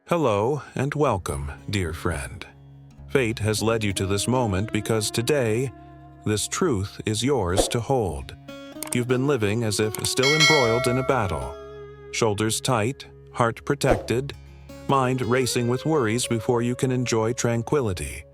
Hello and welcome, dear friend. Fate has led you to this moment because today, this truth is yours to hold. You've been living as if still embroiled in a battle. Shoulders tight, heart protected, mind racing with worries before you can enjoy tranquility.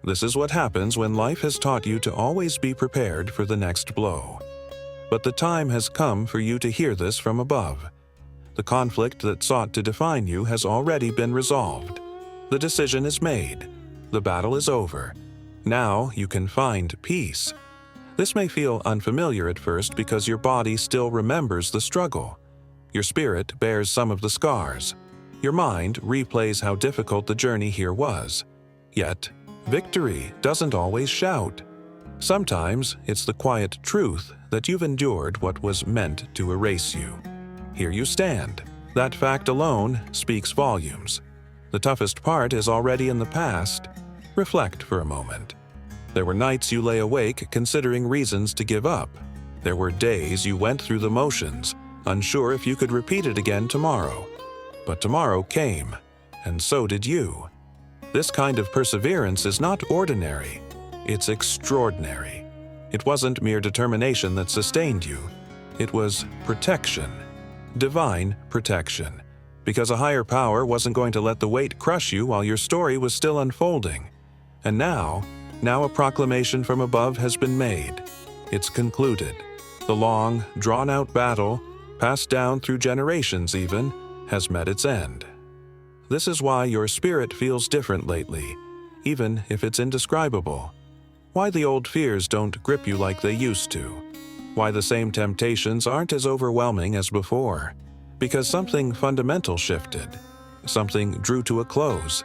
This is what happens when life has taught you to always be prepared for the next blow. But the time has come for you to hear this from above. The conflict that sought to define you has already been resolved. The decision is made. The battle is over. Now you can find peace. This may feel unfamiliar at first because your body still remembers the struggle. Your spirit bears some of the scars. Your mind replays how difficult the journey here was. Yet, victory doesn't always shout. Sometimes it's the quiet truth that you've endured what was meant to erase you. Here you stand. That fact alone speaks volumes. The toughest part is already in the past. Reflect for a moment. There were nights you lay awake considering reasons to give up. There were days you went through the motions, unsure if you could repeat it again tomorrow. But tomorrow came, and so did you. This kind of perseverance is not ordinary. It's extraordinary. It wasn't mere determination that sustained you. It was protection. Divine protection, because a higher power wasn't going to let the weight crush you while your story was still unfolding. And now a proclamation from above has been made. It's concluded. The long, drawn-out battle, passed down through generations even, has met its end. This is why your spirit feels different lately, even if it's indescribable. Why the old fears don't grip you like they used to. Why the same temptations aren't as overwhelming as before. Because something fundamental shifted. Something drew to a close.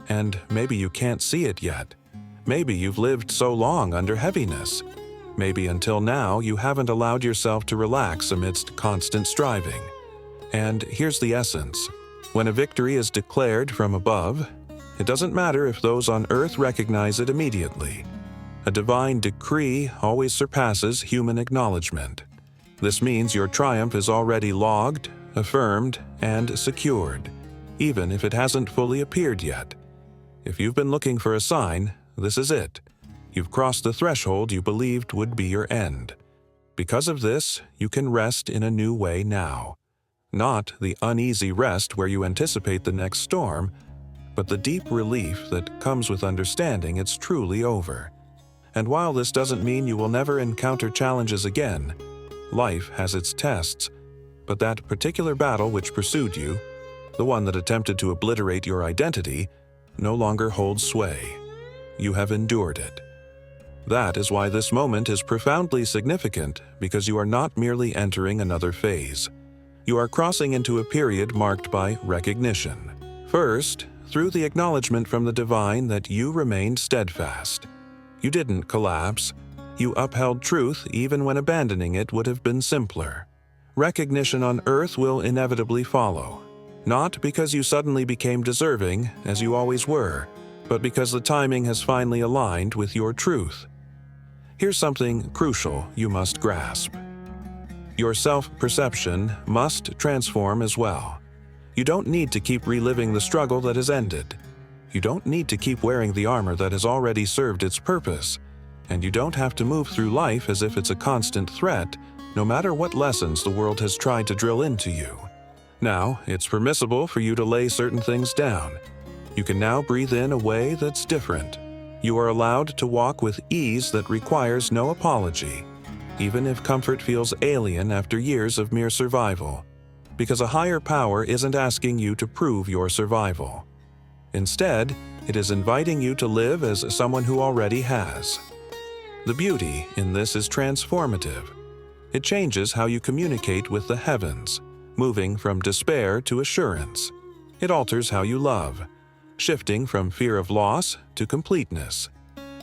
And maybe you can't see it yet. Maybe you've lived so long under heaviness. Maybe until now you haven't allowed yourself to relax amidst constant striving. And here's the essence. When a victory is declared from above, it doesn't matter if those on earth recognize it immediately. A divine decree always surpasses human acknowledgement. This means your triumph is already logged, affirmed, and secured, even if it hasn't fully appeared yet. If you've been looking for a sign, this is it. You've crossed the threshold you believed would be your end. Because of this, you can rest in a new way now. Not the uneasy rest where you anticipate the next storm, but the deep relief that comes with understanding it's truly over. And while this doesn't mean you will never encounter challenges again, life has its tests, but that particular battle which pursued you, the one that attempted to obliterate your identity, no longer holds sway. You have endured it. That is why this moment is profoundly significant, because you are not merely entering another phase. You are crossing into a period marked by recognition. First, through the acknowledgement from the divine that you remained steadfast. You didn't collapse. You upheld truth even when abandoning it would have been simpler. Recognition on earth will inevitably follow. Not because you suddenly became deserving, as you always were, but because the timing has finally aligned with your truth. Here's something crucial you must grasp. Your self-perception must transform as well. You don't need to keep reliving the struggle that has ended. You don't need to keep wearing the armor that has already served its purpose, and you don't have to move through life as if it's a constant threat, no matter what lessons the world has tried to drill into you. Now, it's permissible for you to lay certain things down. You can now breathe in a way that's different. You are allowed to walk with ease that requires no apology, even if comfort feels alien after years of mere survival, because a higher power isn't asking you to prove your survival. Instead, it is inviting you to live as someone who already has. The beauty in this is transformative. It changes how you communicate with the heavens, moving from despair to assurance. It alters how you love, shifting from fear of loss to completeness.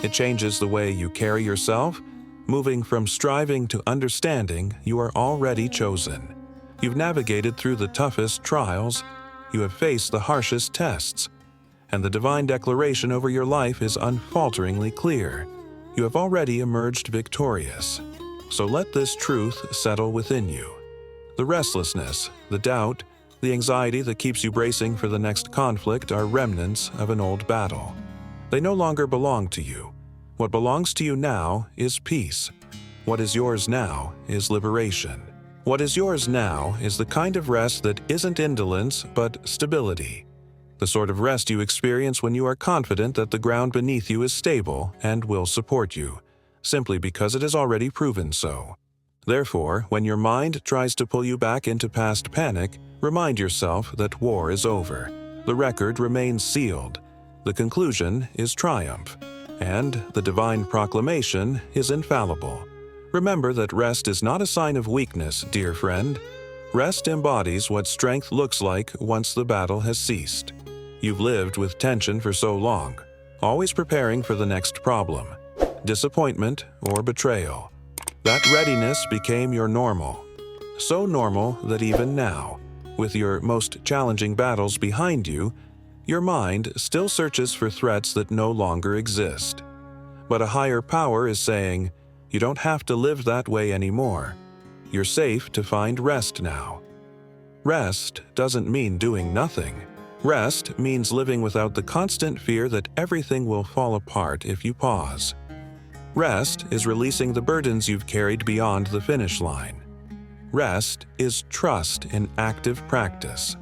It changes the way you carry yourself, moving from striving to understanding you are already chosen. You've navigated through the toughest trials. You have faced the harshest tests. And the divine declaration over your life is unfalteringly clear. You have already emerged victorious. So let this truth settle within you. The restlessness, the doubt, The anxiety that keeps you bracing for the next conflict are remnants of an old battle. They no longer belong to you. What belongs to you now is peace. What is yours now is liberation. What is yours now is the kind of rest that isn't indolence, but stability. The sort of rest you experience when you are confident that the ground beneath you is stable and will support you, simply because it has already proven so. Therefore, when your mind tries to pull you back into past panic, remind yourself that war is over. The record remains sealed. The conclusion is triumph. And the divine proclamation is infallible. Remember that rest is not a sign of weakness, dear friend. Rest embodies what strength looks like once the battle has ceased. You've lived with tension for so long, always preparing for the next problem, disappointment or betrayal. That readiness became your normal. So normal that even now, with your most challenging battles behind you, your mind still searches for threats that no longer exist. But a higher power is saying, you don't have to live that way anymore. You're safe to find rest now. Rest doesn't mean doing nothing. Rest means living without the constant fear that everything will fall apart if you pause. Rest is releasing the burdens you've carried beyond the finish line. Rest is trust in active practice.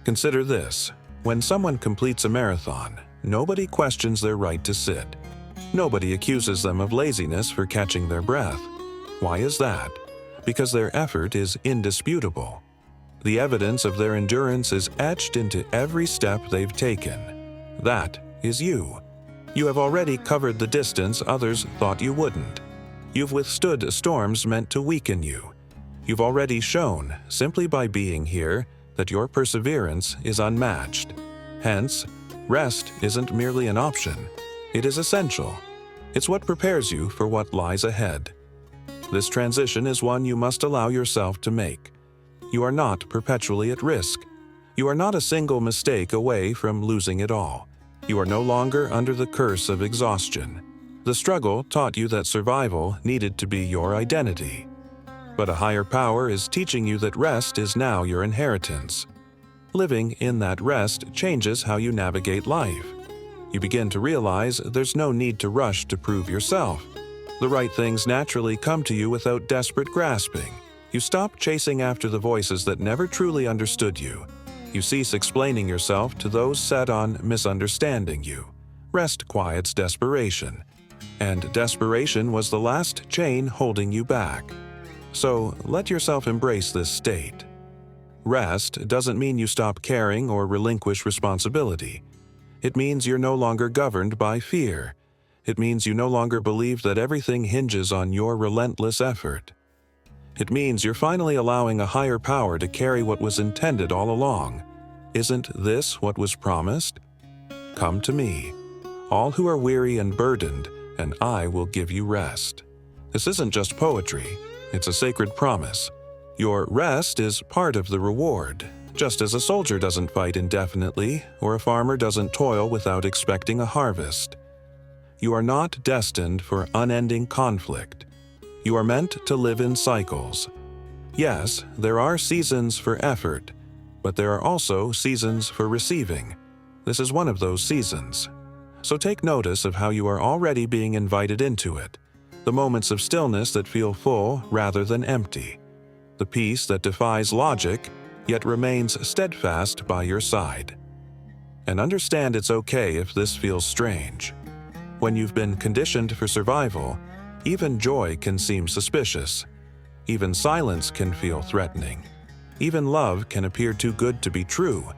Consider this. When someone completes a marathon, nobody questions their right to sit. Nobody accuses them of laziness for catching their breath. Why is that? Because their effort is indisputable. The evidence of their endurance is etched into every step they've taken. That is you. You have already covered the distance others thought you wouldn't. You've withstood storms meant to weaken you. You've already shown, simply by being here, that your perseverance is unmatched. Hence, rest isn't merely an option. It is essential. It's what prepares you for what lies ahead. This transition is one you must allow yourself to make. You are not perpetually at risk. You are not a single mistake away from losing it all. You are no longer under the curse of exhaustion. The struggle taught you that survival needed to be your identity. But a higher power is teaching you that rest is now your inheritance. Living in that rest changes how you navigate life. You begin to realize there's no need to rush to prove yourself. The right things naturally come to you without desperate grasping. You stop chasing after the voices that never truly understood you. You cease explaining yourself to those set on misunderstanding you. Rest quiets desperation. And desperation was the last chain holding you back. So let yourself embrace this state. Rest doesn't mean you stop caring or relinquish responsibility. It means you're no longer governed by fear. It means you no longer believe that everything hinges on your relentless effort. It means you're finally allowing a higher power to carry what was intended all along. Isn't this what was promised? Come to me, all who are weary and burdened, and I will give you rest. This isn't just poetry, it's a sacred promise. Your rest is part of the reward, just as a soldier doesn't fight indefinitely, or a farmer doesn't toil without expecting a harvest. You are not destined for unending conflict. You are meant to live in cycles. Yes, there are seasons for effort, but there are also seasons for receiving. This is one of those seasons. So take notice of how you are already being invited into it. The moments of stillness that feel full rather than empty. The peace that defies logic, yet remains steadfast by your side. And understand it's okay if this feels strange. When you've been conditioned for survival, even joy can seem suspicious. Even silence can feel threatening. Even love can appear too good to be true.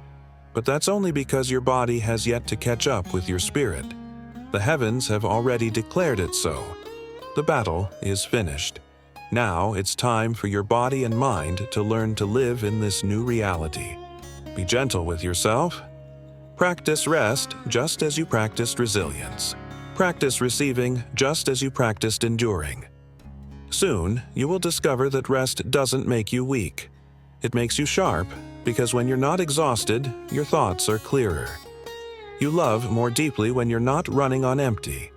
But that's only because your body has yet to catch up with your spirit. The heavens have already declared it so. The battle is finished. Now it's time for your body and mind to learn to live in this new reality. Be gentle with yourself. Practice rest just as you practiced resilience. Practice receiving just as you practiced enduring. Soon, you will discover that rest doesn't make you weak. It makes you sharp, because when you're not exhausted, your thoughts are clearer. You love more deeply when you're not running on empty.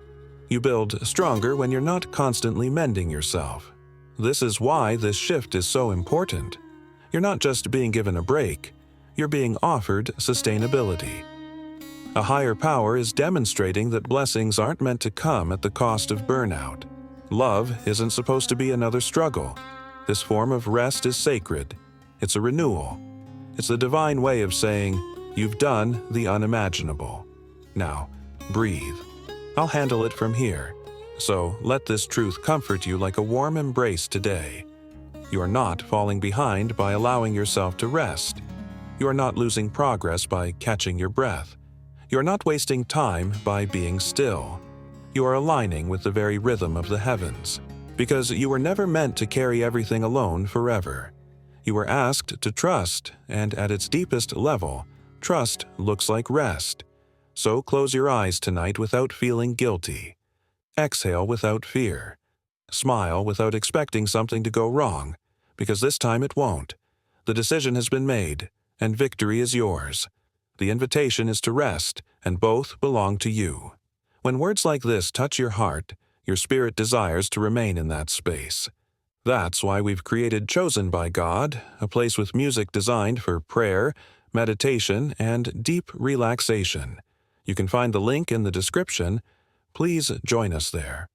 You build stronger when you're not constantly mending yourself. This is why this shift is so important. You're not just being given a break. You're being offered sustainability. A higher power is demonstrating that blessings aren't meant to come at the cost of burnout. Love isn't supposed to be another struggle. This form of rest is sacred. It's a renewal. It's the divine way of saying, "You've done the unimaginable. Now, breathe. I'll handle it from here." So let this truth comfort you like a warm embrace today. You are not falling behind by allowing yourself to rest. You are not losing progress by catching your breath. You are not wasting time by being still. You are aligning with the very rhythm of the heavens, because you were never meant to carry everything alone forever. You were asked to trust, and at its deepest level, trust looks like rest. So close your eyes tonight without feeling guilty. Exhale without fear. Smile without expecting something to go wrong, because this time it won't. The decision has been made, and victory is yours. The invitation is to rest, and both belong to you. When words like this touch your heart, your spirit desires to remain in that space. That's why we've created Chosen by God, a place with music designed for prayer, meditation, and deep relaxation. You can find the link in the description. Please join us there.